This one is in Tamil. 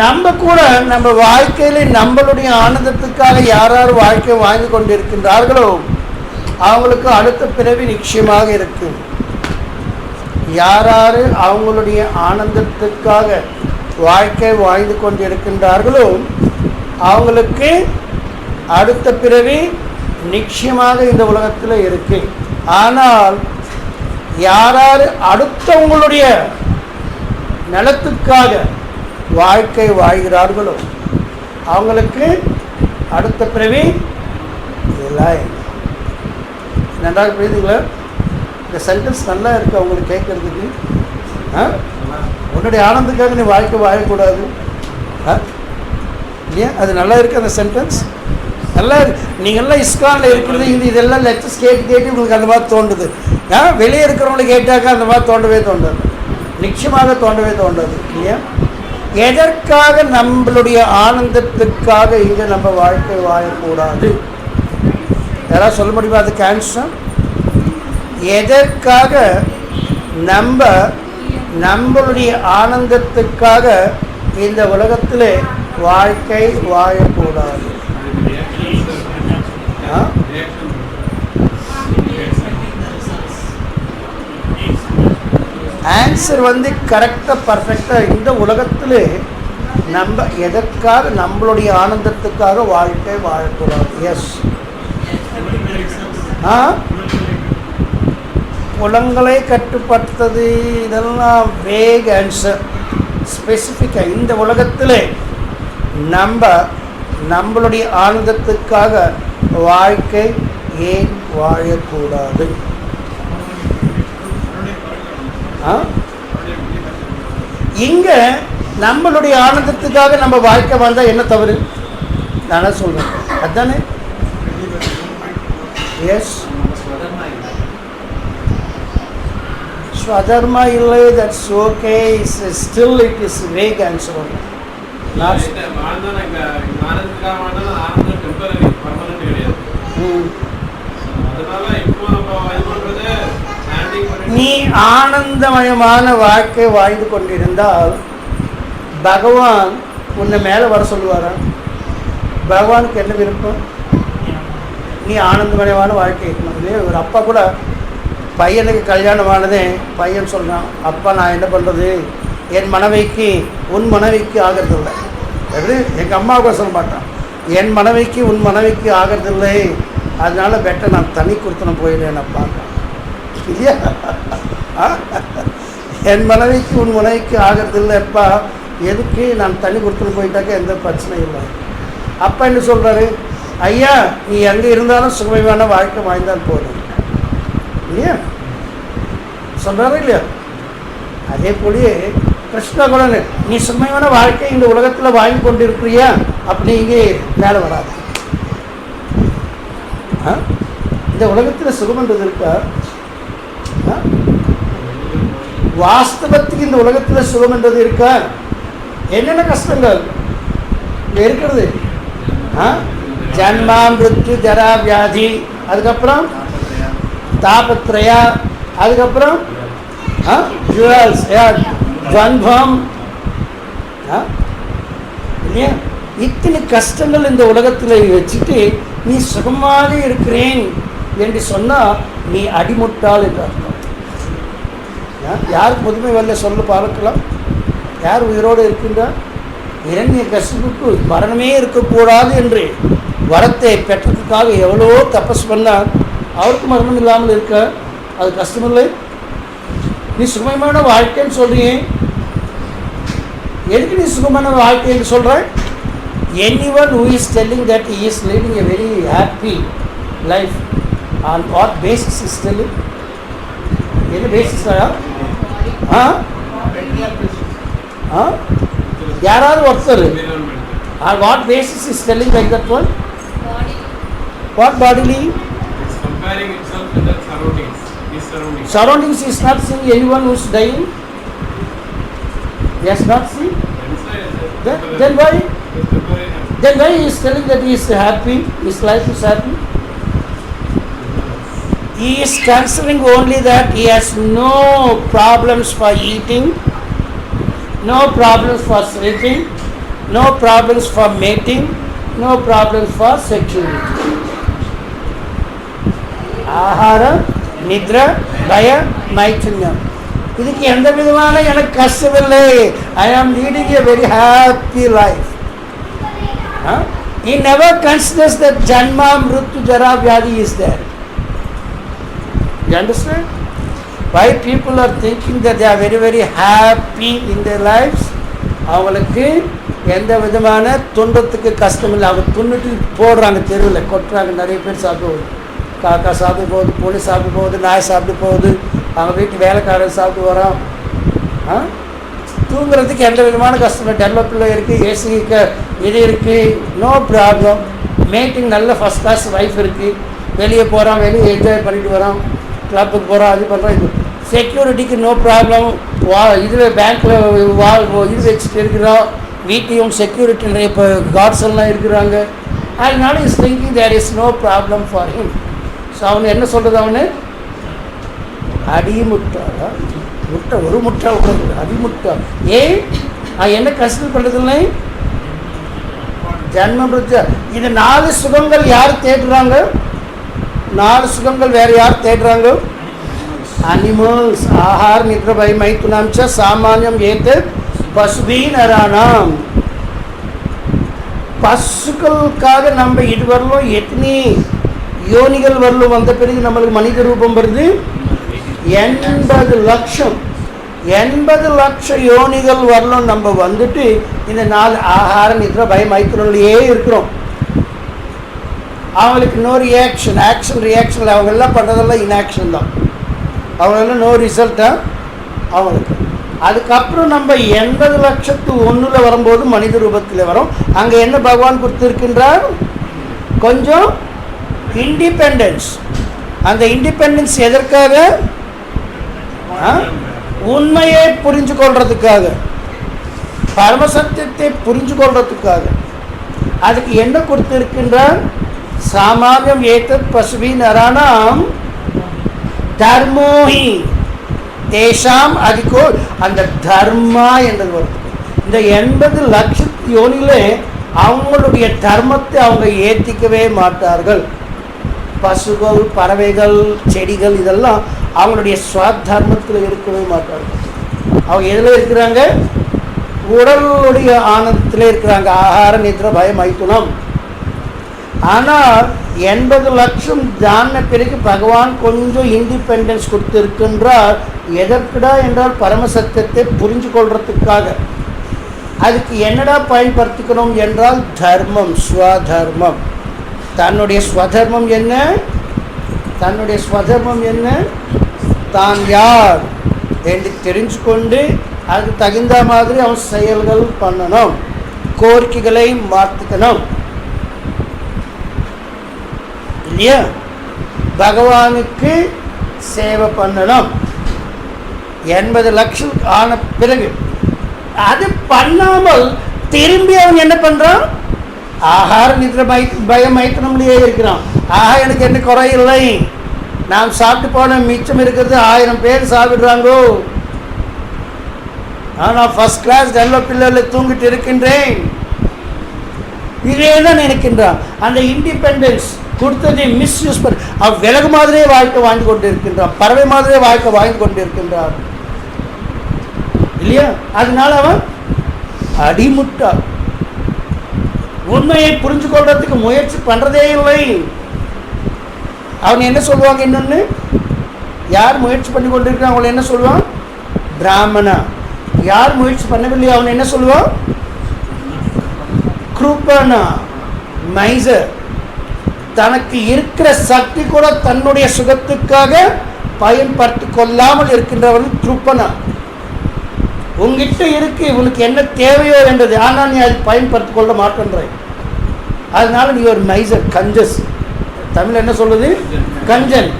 நம்ம கூட நம்ம வாழ்க்கையில் நம்மளுடைய ஆனந்தத்துக்காக யார் யார் வாழ்க்கை வாழ்ந்து கொண்டிருக்கின்றார்களோ அவங்களுக்கு அடுத்த பிறவி நிச்சயமாக இருக்கும். யார் யார் அவங்களுடைய ஆனந்தத்துக்காக வாழ்க்கை வாழ்ந்து கொண்டிருக்கின்றார்களோ அவங்களுக்கு அடுத்த பிறவி நிச்சயமாக இந்த உலகத்தில் இருக்கு. ஆனால் யார் யார் அடுத்தவங்களுடைய நலத்துக்காக வாழ்க்கை வாழ்கிறார்களோ அவங்களுக்கு அடுத்த பிறவி இல்லை. நன்றாக புரியுதுங்களா? இந்த சென்டென்ஸ் நல்லா இருக்குது அவங்களுக்கு கேட்கறதுக்கு. உன்னுடைய ஆனந்துக்காக நீ வாழ்க்கை வாழக்கூடாது இல்லையா? அது நல்லா இருக்குது அந்த சென்டென்ஸ் நல்லா இருக்கு. நீங்கள்லாம் இஸ்கானில் இருக்கிறது இதெல்லாம் லெக்சர்ஸ் கேட்டு உங்களுக்கு அந்த மாதிரி தோன்றுது. வெளியே இருக்கிறவங்களை கேட்டாக்கா அந்த மாதிரி தோண்டவே நிச்சயமாக தோண்டது இல்லையா? எதற்காக நம்மளுடைய ஆனந்தத்துக்காக இங்கே நம்ம வாழ்க்கை வாழக்கூடாது? யாராவது சொல்ல முடியுமா அதுக்கு ஆன்சர்? எதற்காக நம்மளுடைய ஆனந்தத்துக்காக இந்த உலகத்தில் வாழ்க்கை வாழக்கூடாது? ஆன்சர் கரெக்டாக பர்ஃபெக்டாக இந்த உலகத்தில் நம்ம எதற்காக நம்மளுடைய ஆனந்தத்துக்காக வாழ்க்கை வாழக்கூடாது? எஸ். புலங்களை கட்டுப்படுத்துறது இதெல்லாம் வேக் ஆன்சர். ஸ்பெசிஃபிக்காக இந்த உலகத்தில் நம்மளுடைய ஆனந்தத்துக்காக வாழ்க்கை ஏன் வாழக்கூடாது? இங்க நம்மளுடைய ஆனந்தத்துக்காக நம்ம வாழ்க்கை வாழ்ந்தா என்ன தவறு? நானே சொல்றேன் அதுதானே. எஸ், ஸ்வதர்மா இல்லை, that's okay, still it is wake answer. நீ ஆனந்தமயமான வாழ்க்கை வாழ்ந்து கொண்டிருந்தால் பகவான் உன்னை மேலே வர சொல்லுவாரா? பகவானுக்கு என்ன விருப்பம்? நீ ஆனந்தமயமான வாழ்க்கை இருக்கணும் இல்லையா? ஒரு அப்பா கூட பையனுக்கு கல்யாணமானதே பையன் சொல்கிறான், அப்பா நான் என்ன பண்ணுறது, என் மனைவிக்கு உன் மனைவிக்கு ஆகிறதில்லை. எப்படி எங்கள் அம்மாவுக்கு சொல்ல மாட்டான், என் மனைவிக்கு உன் மனைவிக்கு ஆகிறதில்லை, அதனால பெட்டர் நான் தனி கொடுத்தனம் போயிடுவேன் அப்பாங்க இல்லையா? என் மனைவிக்கு உன் மனைவிக்கு ஆகிறதில்லைப்பா, எதுக்கு நான் தனி கொடுத்துன்னு போயிட்டாக்க எந்த பிரச்சனையும் இல்லை. அப்பா என்ன சொல்கிறாரு, ஐயா நீ எங்கே இருந்தாலும் சுகமான வாழ்க்கை வாழ்ந்தால் போதும் இல்லையா சொல்கிறாரு இல்லையா? அதே போலயே கிருஷ்ணா கூட நீ சுகமான வாழ்க்கை இந்த உலகத்தில் வாழ்ந்து கொண்டு இருக்கிறியா அப்படி இங்கே மேலே வராது. இந்த உலகத்தில் சுகம்ன்றது இருக்கா? வாஸ்தவத்துக்கு இந்த உலகத்தில் சுகம் என்றது இருக்கா? என்னென்ன கஷ்டங்கள் இருக்கிறது? ஜன்மா மிருத்யு ஜரா வியாதி, அதுக்கப்புறம் தாபத்ரயா, அதுக்கப்புறம் துவந்தம் இல்லையா? இத்தனை கஷ்டங்கள் இந்த உலகத்தில் வச்சுட்டு நீ சுகமாக இருக்கிறேன் என்று சொன்னால் நீ அடிமுட்டாள் என்று அர்த்தம். யார் புதுமை வரல சொல்ல பார்க்கலாம். யார் உயிரோடு இருக்கின்றார்? இரண்யகசிபுக்கு மரணமே இருக்கக்கூடாது என்று வரத்தை பெற்றதுக்காக எவ்வளோ தபஸ் பண்ணார், அவருக்கு மரணம் இல்லாமல் இருக்க அது கஷ்டமில்லை. நீ சுகமான வாழ்க்கைன்னு சொல்றீங்க, எதுக்கு நீ சுகமான வாழ்க்கை என்று சொல்ற? anyone who is telling that he is leading a very happy life, on what basis is telling? என்ன பேசிஸ்? யாராவது ஒருத்தர் on what basis is telling like that one? What bodily? It's comparing itself with the surroundings. His surroundings. Surroundings is not seeing anyone who is dying. Yes, not see. Then why? Then why he is telling that he is happy? His life is happy. He is considering only that he has no problems for eating, no problems for sleeping, no problems for mating, no problems for sexuality. ஆகாரம், நித்ரா, பய, மைத்துன்யம். இதுக்கு எந்த விதமான எனக்கு கஷ்டமில்லை. I am leading a very happy life. He never considers that Janma, Mrityu, Jara, Vyadi is there. You understand? Why people are thinking that they are very very happy in their lives? அவங்களுக்கு எந்த விதமான துன்பத்துக்கு கஷ்டம் இல்லை. அவங்க துண்ணுட்டு போடுறாங்க, தெருவில் கொட்டுறாங்க. நிறைய பேர் சாப்பிடுவோம். காக்கா சாப்பிட்டு போகுது, பூனை சாப்பிட்டு போகுது, நாய் சாப்பிட்டு போகுது, அவங்க வீட்டு வேலைக்காரர் சாப்பிட்டு வரோம். தூங்குறதுக்கு எந்த விதமான கஷ்டம் இல்லை. டெவலப்பில் இருக்குது, ஏசி இது இருக்குது, நோ ப்ராப்ளம். மேட்டிங் நல்ல ஃபஸ்ட் கிளாஸ் வைஃப் இருக்குது. வெளியே போகிறோம், வெளியே என்ஜாய் பண்ணிட்டு வரோம், கிளப்புக்கு போகிறோம், அது பண்ணுறோம். இது செக்யூரிட்டிக்கு நோ ப்ராப்ளம். இதில் பேங்க்கில் இது வச்சுட்டு இருக்கிறோம். வீட்டையும் செக்யூரிட்டி நிறைய இப்போ கார்ட்ஸ் எல்லாம் இருக்கிறாங்க. அதனால is thinking there is no problem for him. So அவனு என்ன சொல்கிறது? அவனு அடிமுட்டாளா? முட்டை ஒரு முட்டை விடுறது அடிமுட்டா. ஏன் என்ன கன்சிடர் பண்ணுறதில்லை? ஜன்மம் இது 4 சுகங்கள் யார் தேடுறாங்க? 4 சுகங்கள் வேறு யார் தேடுறாங்க? அனிமல்ஸ். ஆஹார, நித்ர, பய, மைத்துனம் ச சாமானியம் ஏத்து பசுபீனரானாம். பசுக்களுக்காக நம்ம இதுவரையிலும் எத்தனை யோனிகள் வரலும் வந்த பிறகு நம்மளுக்கு மனித ரூபம் வருது? 80 லட்சம். 80 லட்சம் யோனிகள் வரலும் நம்ம வந்துட்டு இந்த 4 ஆகார, நித்ர, பய, மைத்துனம்லையே இருக்கிறோம். அவங்களுக்கு நோ ரியாக்ஷன், ஆக்ஷன் ரியாக்ஷன். அவங்க எல்லாம் பண்ணுறதெல்லாம் இன்ஆக்ஷன் தான். அவங்களெல்லாம் நோ ரிசல்ட்டாக அவங்களுக்கு. அதுக்கப்புறம் நம்ம 80,01,000 வரும்போது மனித ரூபத்தில் வரும். அங்கே என்ன பகவான் கொடுத்துருக்கின்றார்? கொஞ்சம் இண்டிபெண்டன்ஸ். அந்த இண்டிபெண்டன்ஸ் எதற்காக? உண்மையை புரிஞ்சு கொள்றதுக்காக, பரமசத்தியத்தை புரிஞ்சு கொள்றதுக்காக. அதுக்கு என்ன கொடுத்திருக்கின்றார்? சாமானியம் ஏதத் பசுவின் அராணாம் தர்மோஹி தேஷாம் அதிகோ. அந்த தர்மா என்றது வருது. இந்த 80 லட்சம் யோனிலே அவங்களுடைய தர்மத்தை அவங்க ஏற்றிக்கவே மாட்டார்கள். பசுகள், பறவைகள், செடிகள் இதெல்லாம் அவங்களுடைய ஸ்வதர்மத்தில் இருக்கவே மாட்டார்கள். அவங்க எதில் இருக்கிறாங்க? உடலுடைய ஆனந்தத்தில் இருக்கிறாங்க. ஆகார, நித்ர, பய, மைத்துனம். ஆனால் 80 லட்சம் தான பிறகு பகவான் கொஞ்சம் இண்டிபெண்டன்ஸ் கொடுத்திருக்கின்றார். எதற்குடா என்றால் பரமசத்தியத்தை புரிஞ்சு கொள்றதுக்காக. அதுக்கு என்னடா பயன்படுத்திக்கணும் என்றால் தர்மம், ஸ்வதர்மம். தன்னுடைய ஸ்வதர்மம் என்ன? தன்னுடைய ஸ்வதர்மம் என்ன? தான் யார் என்று தெரிஞ்சு கொண்டு அதுக்கு தகுந்த மாதிரி அவன் செயல்கள் பண்ணணும், கோரிக்கைகளை மாற்றிக்கணும் இல்லையா? பகவானுக்கு சேவை பண்ணணும். 80 லட்சம் ஆன பிறகு அது பண்ணாமல் திரும்பி அவன் என்ன பண்ணுறான்? ஆகார, நித்ர, பய, மைத்துனம்லேயே இருக்கிறான். ஆஹா, எனக்கு என்ன குறை இல்லை, நான் சாப்பிட்டு போன மிச்சம் இருக்கிறது 1000 பேர் சாப்பிடுறாங்கோ, நான் ஃபர்ஸ்ட் கிளாஸ் நல்ல பிள்ளைகளில் தூங்கிட்டு இருக்கின்றேன். இதே தான் நினைக்கின்றான். அந்த இண்டிபெண்டன்ஸ் கொடுத்ததை மிஸ்யூஸ் பண்ண அவன் விலகு மாதிரியே வாழ்க்கை வாழ்ந்து கொண்டு இருக்கின்றான், பறவை மாதிரியே வாழ்க்கை வாழ்ந்து கொண்டு இருக்கின்றான் இல்லையா? அதனால அவன் அடிமுட்டா. உண்மையை புரிஞ்சு கொள்றதுக்கு முயற்சி பண்ணுறதே இல்லை. அவன் என்ன சொல்லுவாங்க? இன்னொன்று, யார் முயற்சி பண்ணி கொண்டிருக்கிறான் அவங்களை என்ன சொல்லுவான்? பிராமணா. யார் முயற்சி பண்ணவில்லை அவன் என்ன சொல்லுவான்? கிருபனா, மைசர். தனக்கு இருக்கிற சக்தி கூட தன்னுடைய சுகத்துக்காக பயன்படுத்தி கொள்ளாமல் இருக்கின்றவன் கிருபனா. உங்ககிட்ட இருக்கு, உனக்கு என்ன தேவையோ என்றது, ஆனால் நீ அதை பயன்படுத்தி கொள்ள மாட்டேன்ற. அதனால நீ ஒரு மைசர், கஞ்சஸ். தமிழ் என்ன சொல்லுது? கஞ்சன்.